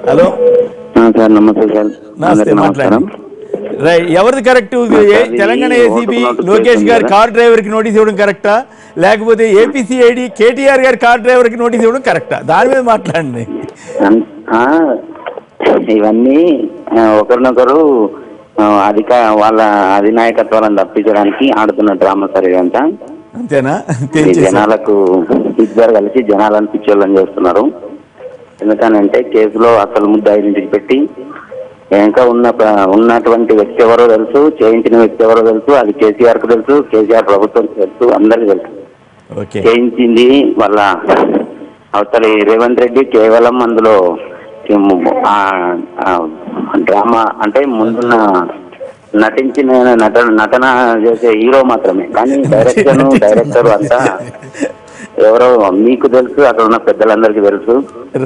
హలో సార్, నమస్తే సార్. నమస్తే, మాట్లాడండి. రైట్, ఎవరిది కరెక్ట్? తెలంగాణ ఏసీబీ లోకేష్ గారి కార్ డ్రైవర్ కి నోటీస్ ఇవ్వడం కరెక్టా, లేకపోతే ఏపీసీఐడి కేటీఆర్ గారి కార్ డ్రైవర్ కి నోటీస్ ఇవ్వడం కరెక్టా? దాని మీద మాట్లాడండి. ఇవన్నీ ఒకరినొకరు వాళ్ళ అధినాయకత్వాలను తప్పించడానికి ఆడుతున్న డ్రామా సార్ ఇదంతా. అంతేనా? జనాలకు ఇద్దరు కలిసి జనాలను పిచ్చోళ్ళని చేస్తున్నారు. ఎందుకనంటే కేసులో అసలు ముద్దాయిని విడిచిపెట్టి ఇంకా ఉన్నటువంటి వ్యక్తి ఎవరో తెలుసు, చేయించిన వ్యక్తి ఎవరో తెలుసు, అది కేసీఆర్ కు తెలుసు, కేసీఆర్ ప్రభుత్వం తెలుసు, అందరికీ తెలుసు. చేయించింది వాళ్ళ అవతలి రేవంత్ రెడ్డి కేవలం అందులో డ్రామా అంటే ముందున్న నటించిన నటన చేసే హీరో మాత్రమే. కానీ డైరెక్టర్ అంతా ఎవరో మీకు తెలుసు, అక్కడ ఉన్న పెద్దలందరికీ తెలుసు.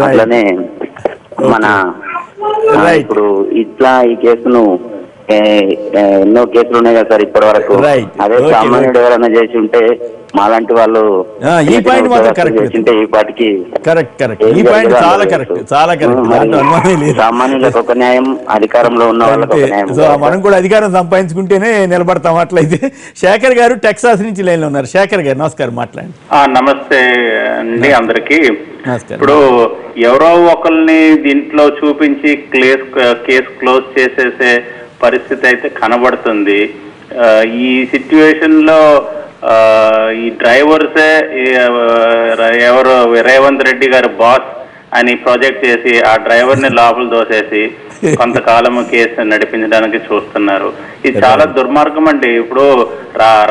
అట్లనే మన ఇప్పుడు ఇట్లా ఈ కేసును ఎన్నో కేసులు ఉన్నాయి కదా సార్ ఇప్పటి వరకు. Right. అదే Okay, సామాన్యుడు ఎవరైనా చేసి ఉంటే మాలాంటి వాళ్ళు ఈ పాయింట్ మాత్రం కరెక్ట్ చేసింటే ఈ పాటికి కరెక్ట్ ఈ పాయింట్ చాలా కరెక్ట్ దాంట్లో అనుమానం లేదు. సామాన్యులకు ఒక న్యాయం, అధికారంలో ఉన్న వాళ్ళకి ఒక న్యాయం. సో మనం కూడా అధికారం సంపాదించుకుంటేనే నిలబడతాం. అట్లయితే శేఖర్ గారు టెక్సాస్ నుంచి లైన్ లో ఉన్నారు. శేఖర్ గారు నమస్కారం, మాట్లాడండి. నమస్తే అండి అందరికి. నమస్కారం. ఇప్పుడు ఎవరో ఒకరిని దీంట్లో చూపించి కేసు క్లోజ్ చేసేసే పరిస్థితి అయితే కనబడుతుంది. ఈ సిచ్యువేషన్ లో ఈ డ్రైవర్సే ఎవరు రేవంత్ రెడ్డి గారు బాస్ అని ప్రాజెక్ట్ చేసి ఆ డ్రైవర్ ని లోపల దోసేసి కొంతకాలం కేసు నడిపించడానికి చూస్తున్నారు. ఇది చాలా దుర్మార్గం అండి. ఇప్పుడు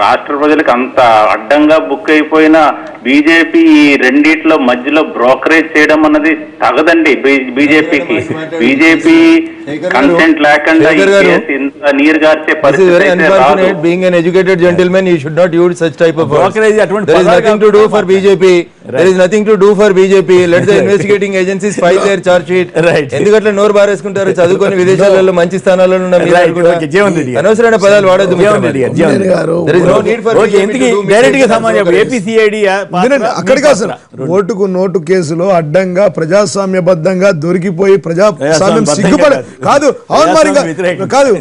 రాష్ట్ర ప్రజలకు అంత అడ్డంగా బుక్ అయిపోయిన బీజేపీ ఈ రెండిట్లో మధ్యలో బ్రోకరేజ్ చేయడం అన్నది తగదండి బీజేపీకి. బీజేపీ కన్సెంట్ లేకుండా ఇంత నీరు గార్చే పరిస్థితి. Being an educated gentleman, you should not use such type of words. Brokerage, there is nothing to do for BJP. There is nothing to do for BJP. Let the investigating agencies file their charge sheet. ఎందుకంటే నోరు బారేసుకుంటారు చదువుకొని విదేశాలలో మంచి స్థానాలలో ఉన్న అనవసరమైన పదాలు వాడద్దు. అక్కడికి అసలు ఓటుకు నోటు కేసులో అడ్డంగా ప్రజాస్వామ్యబద్ధంగా దొరికిపోయి ప్రజాస్వామ్యం సిగ్గుపడే కాదు అవును మరి కాదు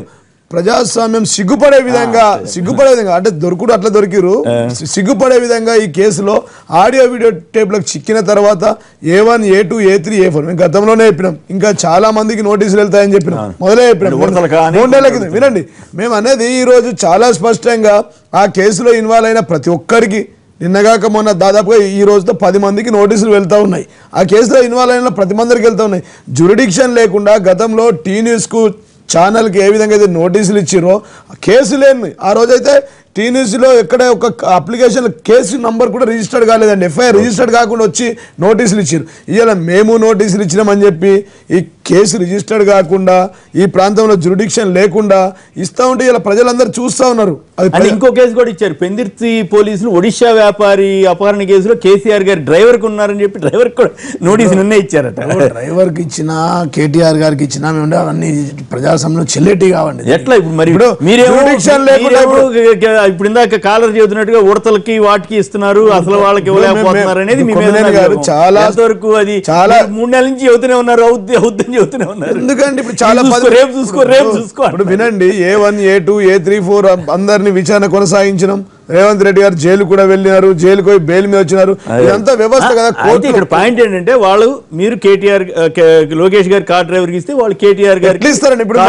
ప్రజాస్వామ్యం సిగ్గుపడే విధంగా అంటే దొరుకుడు అట్లా దొరికిరు సిగ్గుపడే విధంగా ఈ కేసులో ఆడియో వీడియో టేప్లకు చిక్కిన తర్వాత A1, A2, A3, A4 మేము గతంలోనే చెప్పినాం. ఇంకా చాలా మందికి నోటీసులు వెళ్తాయని చెప్పినాం, మొదలే చెప్పినాం 3 నెలల కింద. వినండి, మేము అనేది ఈ రోజు చాలా స్పష్టంగా ఆ కేసులో ఇన్వాల్వ్ అయిన ప్రతి ఒక్కరికి నిన్నగాక మొన్న దాదాపుగా ఈ రోజుతో 10 మందికి నోటీసులు వెళ్తూ ఉన్నాయి. ఆ కేసులో ఇన్వాల్వ్ అయిన ప్రతి మందికి వెళ్తూ ఉన్నాయి. జ్యూరిడిక్షన్ లేకుండా గతంలో టీ న్యూస్కు ఛానల్కి ఏ విధంగా అయితే నోటీసులు ఇచ్చిరో కేసు లేని ఆ రోజైతే టీ న్యూస్లో ఎక్కడ ఒక అప్లికేషన్ కేసు నంబర్ కూడా రిజిస్టర్డ్ కాలేదండి. ఎఫ్ఐఆర్ రిజిస్టర్డ్ కాకుండా వచ్చి నోటీసులు ఇచ్చారు. ఇవాళ మేము నోటీసులు ఇచ్చినామని చెప్పి ఈ కేసు రిజిస్టర్డ్ కాకుండా ఈ ప్రాంతంలో జ్యూరిడిక్షన్ లేకుండా ఇస్తా ఉంటే ఇలా ప్రజలందరూ చూస్తూ ఉన్నారు. అది ఇంకో కేసు కూడా ఇచ్చారు. పెందిర్తి పోలీసులు ఒడిశా వ్యాపారి అపహరణ కేసులో కేసీఆర్ గారు డ్రైవర్కి ఉన్నారని చెప్పి డ్రైవర్ కూడా నోటీసులు నిన్నే ఇచ్చారట. డ్రైవర్కి ఇచ్చినా కేటీఆర్ గారికి ఇచ్చినా మేము అవన్నీ ప్రజాస్వామ్యంలో చెల్లెటి కావండి. ఎట్లా ఇప్పుడు మరి ఇప్పుడు ఇందాక కాలర్ చెబుతున్నట్టుగా ఉడతలకి వాటికి ఇస్తున్నారు, అసలు వాళ్ళకి ఇవ్వలేకపోతున్నారు అనేది చాలా వరకు అది చాలా 3 నెలల నుంచి చెబుతూనే ఉన్నారు. అవుద్దని చెబుతూనే ఉన్నారు. ఎందుకంటే ఇప్పుడు చాలా రేపు చూసుకో ఇప్పుడు వినండి, A1, A2, A3, 4 అందరినీ విచారణ కొనసాగించడం. రేవంత్ రెడ్డి గారు జైలు కూడా వెళ్ళినారు, జైలుకు పోయి బెయిల్ మీద వచ్చినారు. ఇదంతా వ్యవస్థ కదా. ఇక్కడ పాయింట్ ఏంటంటే వాళ్ళు మీరు కేటీఆర్ లోకేష్ గారు కార్ డ్రైవర్ కి ఇస్తే వాళ్ళు కేటీఆర్ గారు ఇస్తారండి. ఇప్పుడు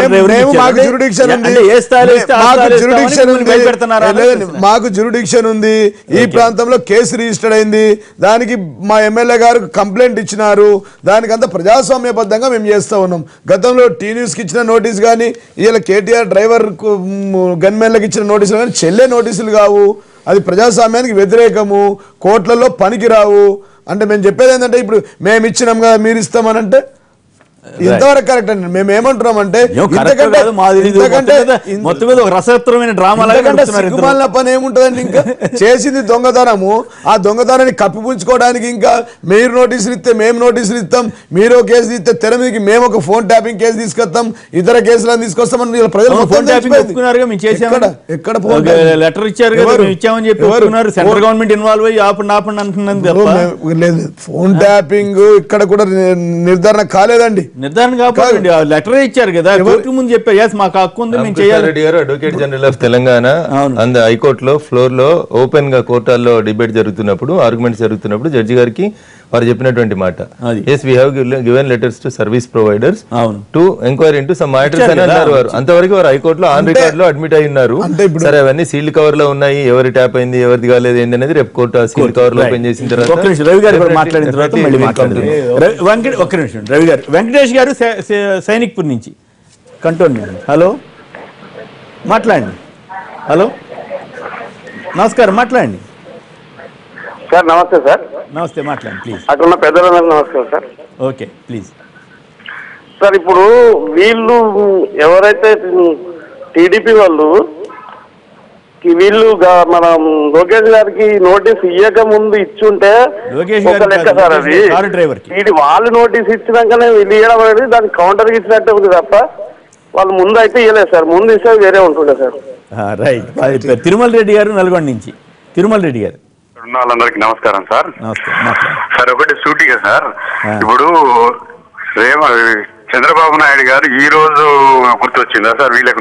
మాకు జ్యూరిడిక్షన్ ఉంది, ఈ ప్రాంతంలో కేసు రిజిస్టర్డ్ అయింది, దానికి మా ఎమ్మెల్యే గారు కంప్లైంట్ ఇచ్చినారు, దానికి అంతా ప్రజాస్వామ్యబద్ధంగా మేము చేస్తా ఉన్నాం. గతంలో టీ న్యూస్కి ఇచ్చిన నోటీస్ కానీ ఇలా కేటీఆర్ డ్రైవర్ గన్మెన్లకు ఇచ్చిన నోటీసులు కానీ చెల్లె నోటీసులు కావు. అది ప్రజాస్వామ్యానికి వ్యతిరేకము, కోర్టులలో పనికిరావు. అంటే మేము చెప్పేది ఏంటంటే ఇప్పుడు మేము ఇచ్చినాం కదా మీరు ఇస్తామని అంటే ఇంతవరకు కరెక్ట్ అండి. మేము ఏమంటున్నామంటే రసవత్తరమైన డ్రామా సిగ్గుమాలిన పని ఏముంటదండి. ఇంకా చేసింది దొంగతనము, ఆ దొంగతనాన్ని కప్పిపుంచుకోవడానికి ఇంకా మీరు నోటీసులు ఇస్తే మేము నోటీసులు ఇస్తాం, మీరు కేసు ఇస్తే తెర మీదకి మేము ఒక ఫోన్ ట్యాపింగ్ కేసు తీసుకొస్తాం, ఇతర కేసులను తీసుకొస్తామని ప్రజలు ఎక్కడ లెటర్ ఇచ్చారు కదా ఇచ్చామని చెప్పి సెంట్రల్ గవర్నమెంట్ ఇన్వాల్వ్ అయ్యి ఆపండి అంటున్నది. లేదు, ఫోన్ ట్యాపింగ్ ఇక్కడ కూడా నిర్ధారణ కాలేదండి. నిర్ధారణ కాపాడండి, లెటర్ ఇచ్చారు కదా కోర్టు ముందు చెప్పారు మాకు హక్కు ఉంది మేము చేయాలి. రెడ్డి గారు advocate general of Telangana and హైకోర్టులో ఫ్లోర్ లో ఓపెన్ గా కోర్టాల్లో డిబేట్ జరుగుతున్నప్పుడు ఆర్గ్యుమెంట్స్ జరుగుతున్నప్పుడు జడ్జి గారికి వారు చెప్పినటువంటి మాట, yes we have given letters to service providers to enquire into some matters అని అన్నారు. వారు అంతవరకు వారు హైకోర్టులో ఆన్ రికార్డ్ లో అడ్మిట్ అయి ఉన్నారు. సరే అవన్నీ సీల్డ్ కవర్ లో ఉన్నాయి, ఎవరి ట్యాప్ అయింది ఎవరిది కాలేదు ఏంటి అనేది రేపు కోర్టు సీల్డ్ కవర్ లో ఓపెన్ చేసిన తర్వాత రవి గారు మాట్లాడిన తర్వాత ఒక్క నిమిషం రవి గారు వెంకటేష్ గారు సైనిక్పూర్ నుంచి కంటోన్మెంట్. హలో మాట్లాడండి. హలో నమస్కారం మాట్లాడండి సార్. నమస్తే సార్. నమస్తే మాట్లాడండి ప్లీజ్. అక్కడ ఉన్న పెద్దలందరూ నమస్కారం సార్. Okay please sir. ఇప్పుడు వీళ్ళు ఎవరైతే టీడీపీ వాళ్ళు మన లోకేష్ గారికి నోటీస్ ఇయ్యక ముందు ఇచ్చుంటే ఒక లెక్క సార్. అది వాళ్ళు నోటీస్ ఇచ్చినాకనే వీళ్ళు ఇవ్వడం అనేది దానికి కౌంటర్ ఇచ్చినట్టు ఉంది తప్ప వాళ్ళు ముందు అయితే ఇవ్వలేదు సార్, ముందు ఇస్తే వేరే ఉంటుండే సార్. రైట్. తిరుమల రెడ్డి గారు నల్గొండ నుంచి. తిరుమల రెడ్డి గారు. ఉన్న వాళ్ళందరికీ నమస్కారం సార్. నమస్కారం సార్. ఒకటి సూటిగా సార్, ఇప్పుడు చంద్రబాబు నాయుడు గారు ఈ రోజు గుర్తొచ్చిందా సార్ వీళ్ళకి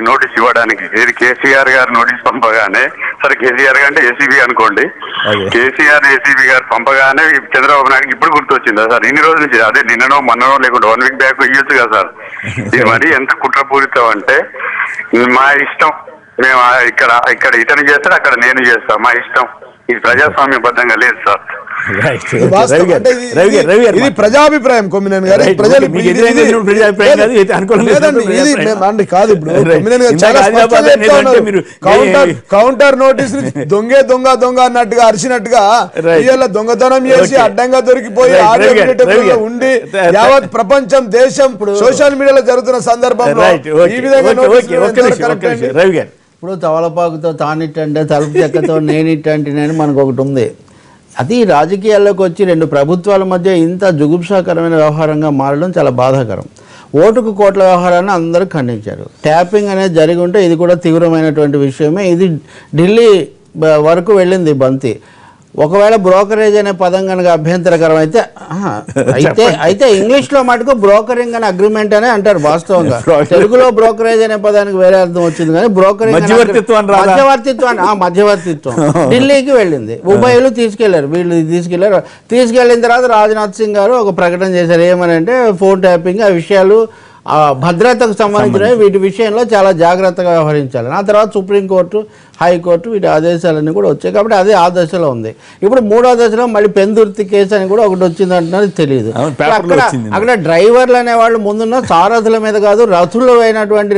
నోటీస్ ఇవ్వడానికి? ఏది కేసీఆర్ గారు నోటీస్ పంపగానే, సరే కేసీఆర్ అంటే ఏసీబీ అనుకోండి, కేసీఆర్ ఏసీబీ గారు పంపగానే చంద్రబాబు నాయుడు ఇప్పుడు గుర్తొచ్చిందా సార్? ఇన్ని రోజుల నుంచి, అదే నిన్ననో మొన్ననో లేకుండా 1 వీక్ బ్యాక్ ఇవ్వచ్చు కదా సార్. ఇది మరి ఎంత కుట్రపూరితం అంటే, మా ఇష్టం, మేము ఇక్కడ ఇతను చేస్తాడు, అక్కడ నేను చేస్తా, మా ఇష్టం. ఇది ప్రజాస్వామ్యబద్ధంగా లేదు సార్. ఇది ప్రజాభిప్రాయం కొమ్మినేని గారు. కాదు, ఇప్పుడు కౌంటర్ నోటీస్ దొంగే దొంగ అన్నట్టుగా అరిచినట్టుగా ఇవాళ దొంగతనం చేసి అడ్డంగా దొరికిపోయి ఆడియో ఉండి యావత్ ప్రపంచం దేశం సోషల్ మీడియాలో జరుగుతున్న సందర్భంలో ఈ విధంగా ఇప్పుడు తవలపాకుతో తానిట్టంటే తలుపు చెక్కతో నేనిట్టంటే మనకు ఒకటి ఉంది. అది రాజకీయాల్లోకి వచ్చి 2 ప్రభుత్వాల మధ్య ఇంత జుగుప్సాకరమైన వ్యవహారంగా మారడం చాలా బాధాకరం. ఓటుకు కోట్ల వ్యవహారాన్ని అందరూ ఖండించారు. ట్యాపింగ్ అనేది జరిగి ఉంటే ఇది కూడా తీవ్రమైనటువంటి విషయమే. ఇది ఢిల్లీ వరకు వెళ్ళింది బంతి. ఒకవేళ బ్రోకరేజ్ అనే పదం కనుక అభ్యంతరకరం అయితే ఇంగ్లీష్లో మటుకు బ్రోకరింగ్ అనే అగ్రిమెంట్ అనే అంటారు. వాస్తవంగా తెలుగులో బ్రోకరేజ్ అనే పదానికి వేరే అర్థం వచ్చింది, కానీ బ్రోకరింగ్ మధ్యవర్తిత్వం ఢిల్లీకి వెళ్ళింది. ఉభయలు తీసుకెళ్లారు, వీళ్ళు తీసుకెళ్లిన తర్వాత రాజ్నాథ్ సింగ్ గారు ఒక ప్రకటన చేశారు. ఏమని అంటే, ఫోన్ ట్యాపింగ్ ఆ విషయాలు భద్రతకు సంబంధించినవి, వీటి విషయంలో చాలా జాగ్రత్తగా వ్యవహరించాలి. ఆ తర్వాత సుప్రీంకోర్టు, హైకోర్టు వీటి ఆదేశాలన్నీ కూడా వచ్చాయి. కాబట్టి అదే ఆ దశలో ఉంది. ఇప్పుడు 3వ దశలో మళ్ళీ పెందుర్తి కేసు అని కూడా ఒకటి వచ్చింది అంటున్నారు, తెలియదు. అక్కడ డ్రైవర్లు అనేవాళ్ళు ముందున్న సారథుల మీద కాదు, రథులు అయినటువంటి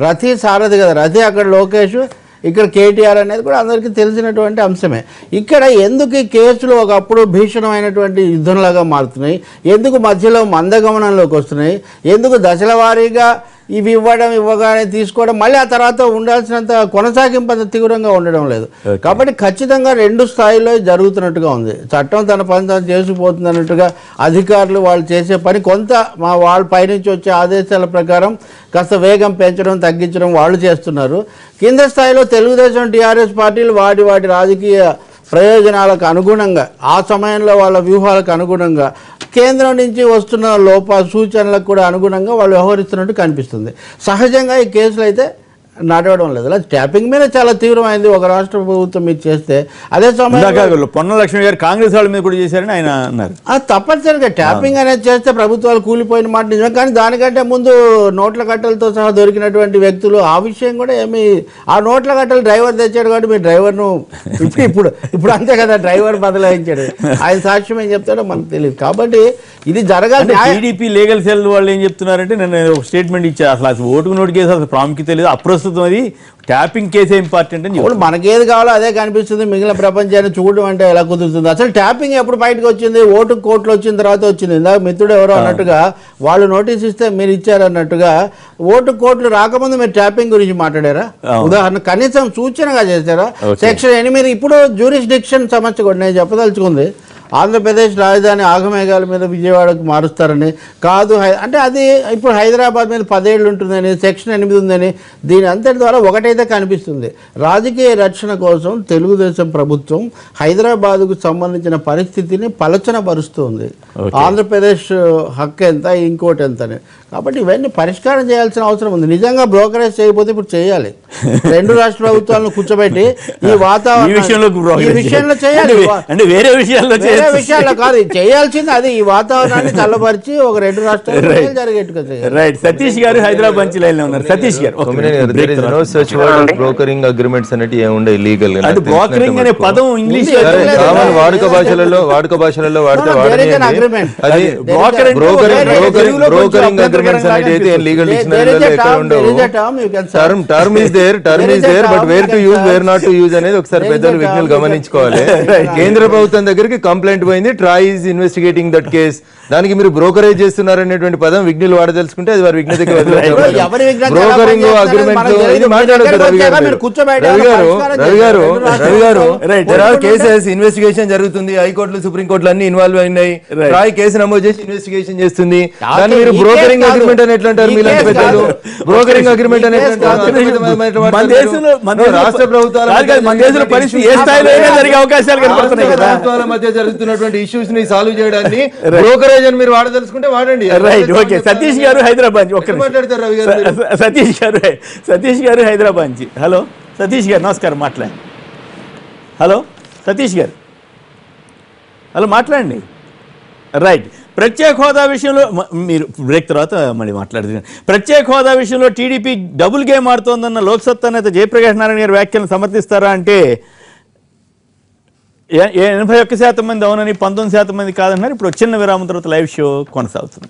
రథి సారథి కదా, రథి అక్కడ లోకేష్, ఇక్కడ కేటీఆర్ అనేది కూడా అందరికీ తెలిసినటువంటి అంశమే. ఇక్కడ ఎందుకు ఈ కేసులు ఒకప్పుడు భీషణమైనటువంటి యుద్ధంలాగా మారుతున్నాయి, ఎందుకు మధ్యలో మందగమనంలోకి వస్తున్నాయి, ఎందుకు దశల వారీగా ఇవి ఇవ్వగానే తీసుకోవడం, మళ్ళీ ఆ తర్వాత ఉండాల్సినంత కొనసాగింపు అంత తీవ్రంగా ఉండడం లేదు. కాబట్టి ఖచ్చితంగా 2 స్థాయిలో జరుగుతున్నట్టుగా ఉంది. చట్టం తన పని తాను చేసుకుపోతుంది అన్నట్టుగా అధికారులు వాళ్ళు చేసే పని కొంత వాళ్ళ పైనుంచి వచ్చే ఆదేశాల ప్రకారం కాస్త వేగం పెంచడం తగ్గించడం వాళ్ళు చేస్తున్నారు. కింద స్థాయిలో తెలుగుదేశం టీఆర్ఎస్ పార్టీలు వాటి రాజకీయ ప్రయోజనాలకు అనుగుణంగా, ఆ సమయంలో వాళ్ళ వ్యూహాలకు అనుగుణంగా, కేంద్రం నుంచి వస్తున్న సూచనలకు కూడా అనుగుణంగా వాళ్ళు వ్యవహరిస్తున్నట్టు కనిపిస్తుంది. సహజంగా ఈ కేసులు అయితే నడవడం లేదు. ట్యాపింగ్ మీద చాలా తీవ్రమైంది ఒక రాష్ట్ర ప్రభుత్వం మీద చేస్తే. అదే సమయంలో పొన్నలక్ష్మి గారు కాంగ్రెస్ వాళ్ళ మీద కూడా చేశారని ఆయన అన్నారు. తప్పనిసరిగా ట్యాపింగ్ అనేది చేస్తే ప్రభుత్వాలు కూలిపోయిన మాట నిజమే. కానీ దానికంటే ముందు నోట్ల కట్టలతో సహా దొరికినటువంటి వ్యక్తులు, ఆ విషయం కూడా ఏమి, ఆ నోట్ల కట్టలు డ్రైవర్ తెచ్చాడు కాబట్టి మీరు డ్రైవర్ను ఇప్పుడు అంతే కదా, డ్రైవర్ బదలాయించాడు. ఆయన సాక్ష్యం ఏం చెప్తాడో మనకు తెలియదు. కాబట్టి ఇది జరగాలి. టీడీపీ లీగల్ సెల్ వాళ్ళు ఏం చెప్తున్నారంటే, నేను ఒక స్టేట్మెంట్ ఇచ్చారు, అసలు ఓటుకు నోటు కేసు అసలు ప్రాముఖ్యత లేదు, అప్రస్తుతం అది ట్యాపింగ్ కేసే ఇంపార్టెంట్ అని. ఇప్పుడు మనకేది కావాలో అదే కనిపిస్తుంది, మిగిలిన ప్రపంచాన్ని చూడడం అంటే ఎలా కుదురుతుంది? అసలు ట్యాపింగ్ ఎప్పుడు బయటకు వచ్చింది? ఓటు కోట్లు వచ్చిన తర్వాత వచ్చింది. ఇందాక మిత్రుడు ఎవరో అన్నట్టుగా వాళ్ళు నోటీస్ ఇస్తే మీరు ఇచ్చారన్నట్టుగా, ఓటు కోట్లు రాకముందు మీరు ట్యాపింగ్ గురించి మాట్లాడారా? ఉదాహరణ కనీసం సూచనగా చేశారా? సెక్షన్ 8 ఇప్పుడు జ్యూరిస్డిక్షన్ సమస్య కూడా నేను చెప్పదలుచుకుంది. ఆంధ్రప్రదేశ్ రాజధాని ఆగమేఘాల మీద విజయవాడకు మారుస్తారని కాదు, అంటే అది ఇప్పుడు హైదరాబాద్ మీద 10 ఏళ్ళు ఉంటుందని, సెక్షన్ 8 ఉందని, దీని అంతటి ద్వారా ఒకటైతే కనిపిస్తుంది, రాజకీయ రక్షణ కోసం తెలుగుదేశం ప్రభుత్వం హైదరాబాద్కు సంబంధించిన పరిస్థితిని పలచనపరుస్తుంది. ఆంధ్రప్రదేశ్ హక్కు ఎంత, ఇంకోటి ఎంతని. కాబట్టి ఇవన్నీ పరిష్కారం చేయాల్సిన అవసరం ఉంది. నిజంగా బ్రోకరేజ్ చేయకపోతే ఇప్పుడు చేయాలి. 2 రాష్ట్ర ప్రభుత్వాలను కూర్చోబెట్టి ఈ వాతావరణం ఈ విషయంలో చేయాలి. వేరే విషయాల్లో కాదు చేయాల్సింది, అది ఈ వాతావరణాన్ని చల్లపరిచి ఒక 2 రాష్ట్రాలు జరిగేట్టుగా చేయాలి. సతీష్ గారు హైదరాబాద్ నుంచి లైన్ లో ఉన్నారు. సతీష్ గారు, బ్రోకరింగ్ అగ్రిమెంట్స్ అనేవి ఏముండే ఇల్లీగల్, బ్రోకరింగ్ అనే పదం ఇంగ్లీష్ వాడుక భాషలలో వాడితే బ్రోకరింగ్ అగ్రిమెంట్స్ అనేది లీగల్ డిక్షనరీలో ఎక్కడ ఉండవు. Term is there but where to use where not to use అనేది ఒకసారి పెద్దలు విజ్ఞులు గమనించుకోవాలి. కేంద్ర ప్రభుత్వం దగ్గరికి కంప్లైంట్ కంప్లైంట్ పోయింది, TRAI is investigating that case. దానికి మీరు బ్రోకరేజ్ చేస్తున్నారనేటువంటి పదం విఘ్నులు వాడదలుచుకుంటే అది వారి విఘ్నతకి బ్రోకరింగ్ అగ్రిమెంట్లు మాట్లాడతారు. రవి గారు కేసెస్ ఇన్వెస్టిగేషన్ జరుగుతుంది, హైకోర్టులు సుప్రీంకోర్టులు అన్ని ఇన్వాల్వ్ అయినాయి. ట్రాయ్ కేసు నమోదు చేసి ఇన్వెస్టిగేషన్ చేస్తుంది. దాన్ని మీరు బ్రోకరింగ్ అగ్రిమెంట్ అని ఎట్లా అంటారు? మీలాంటి పెద్దలు బ్రోకరింగ్ అగ్రిమెంట్ అని ఎట్లా అంటారు? రాష్ట్ర ప్రభుత్వాల ప్రభుత్వాల మధ్య జరుగుతున్నటువంటి ఇష్యూస్ ని సాల్వ్ చేయడానికి బ్రోకరేజ్ అని మీరు వాడదలుచుకుంటే వాడండి. Right, okay. సతీష్ గారు హైదరాబాద్ మాట్లాడతారు. రవి గారు, సతీష్ గారు హైదరాబాద్ నుంచి. హలో సతీష్ గారు, నమస్కారం, మాట్లాడండి. హలో సతీష్ గారు, హలో మాట్లాడండి. రైట్, ప్రత్యేక హోదా విషయంలో మీరు బ్రేక్ తర్వాత మళ్ళీ మాట్లాడుతున్నారు. ప్రత్యేక హోదా విషయంలో టీడీపీ డబుల్ గేమ్ ఆడుతోందన్న లోక్సత్తా నేత జయప్రకాష్ నారాయణ గారి వ్యాఖ్యలను సమర్థిస్తారా అంటే 81% మంది అవునని, 19% మంది కాదన్నారు. ఇప్పుడు చిన్న విరామం తర్వాత లైవ్ షో కొనసాగుతుంది.